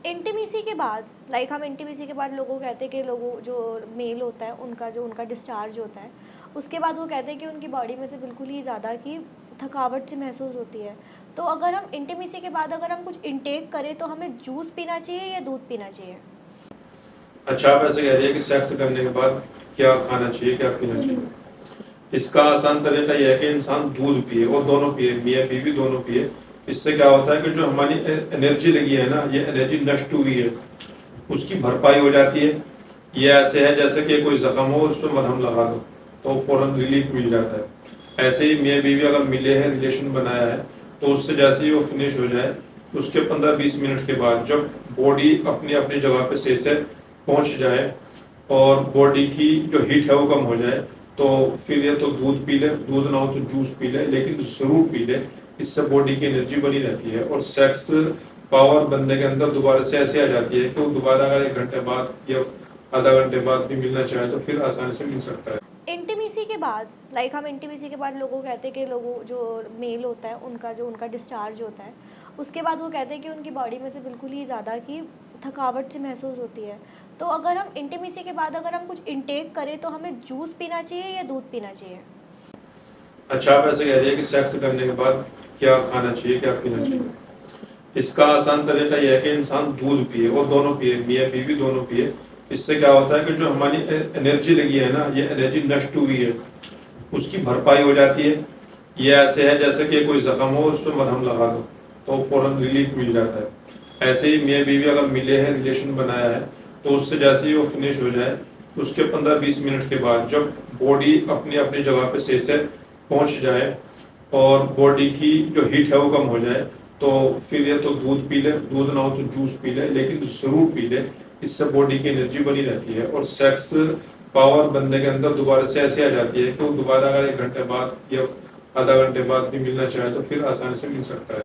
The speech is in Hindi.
इंटीमेसी के बाद हम इंटीमेसी के बाद लोगों को कहते हैं कि लोगों जो मेल होता है उनका डिस्चार्ज होता है, उसके बाद वो कहते हैं कि उनकी बॉडी में से बिल्कुल ही ज़्यादा कि थकावट सी महसूस होती है। तो अगर हम इंटीमेसी के बाद अगर हम कुछ इंटेक करें तो हमें जूस पीना चाहिए या दूध पीना चाहिए? अच्छा, आप ऐसे कह रही है कि सेक्स करने के बाद क्या खाना चाहिए, क्या पीना चाहिए। इसका आसान तरीका यह है कि इंसान दूध पिए, और दोनों पिए, मियाँ बीवी दोनों पिए। इससे क्या होता है कि जो हमारी एनर्जी लगी है ना, ये एनर्जी नष्ट हुई है, उसकी भरपाई हो जाती है। ये ऐसे है जैसे कि कोई जख्म हो, उस पर मरहम लगा दो तो फौरन रिलीफ मिल जाता है। ऐसे ही मियाँ बीवी अगर मिले हैं, रिलेशन बनाया है, तो उससे जैसे ही वो फिनिश हो जाए, उसके 15-20 मिनट के बाद जब बॉडी अपनी अपनी जगह पे सही से पहुंच जाए और बॉडी की जो हीट है वो कम हो जाए, तो फिर ये तो दूध पी ले, दूध ना हो तो जूस पी ले, लेकिन जरूर पी ले। इससे बॉडी की एनर्जी बनी रहती है और सेक्स पावर बंदे के अंदर दोबारा से ऐसे आ जाती है कि वो दोबारा अगर 1 घंटे बाद या आधा घंटे बाद भी मिलना चाहे तो फिर आसानी से मिल सकता है। इंटीमेसी के बाद हम इंटीमेसी के बाद लोगों को कहते हैं कि लोगों जो मेल होता है उनका डिस्चार्ज होता है, उसके बाद वो कहते हैं कि उनकी बॉडी में से बिल्कुल ही ज़्यादा कि थकावट सी महसूस होती है। तो अगर हम इंटीमेसी के बाद अगर हम कुछ इंटेक करें तो हमें जूस पीना चाहिए या दूध पीना चाहिए? अच्छा, आप ऐसे कह रही है कि सेक्स करने के बाद क्या खाना चाहिए, क्या पीना चाहिए। इसका आसान तरीका यह है कि इंसान दूध पिए, और दोनों पिए, मियाँ बीवी दोनों पिए। इससे क्या होता है कि जो हमारी एनर्जी लगी है ना, ये एनर्जी नष्ट हुई है, उसकी भरपाई हो जाती है। ये ऐसे है जैसे कि कोई जख्म हो, उस पर मरहम लगा दो तो फौरन रिलीफ मिल जाता है। ऐसे ही मियाँ बीवी अगर मिले हैं, रिलेशन बनाया है, तो उससे जैसे ही वो फिनिश हो जाए, उसके 15-20 मिनट के बाद जब बॉडी अपनी अपनी जगह पे सही से पहुंच जाए और बॉडी की जो हीट है वो कम हो जाए, तो फिर ये तो दूध पी ले, दूध ना हो तो जूस पी ले, लेकिन जरूर पी ले। इससे बॉडी की एनर्जी बनी रहती है और सेक्स पावर बंदे के अंदर दोबारा से ऐसे आ जाती है कि वो दोबारा अगर 1 घंटे बाद या आधा घंटे बाद भी मिलना चाहे तो फिर आसानी से मिल सकता है।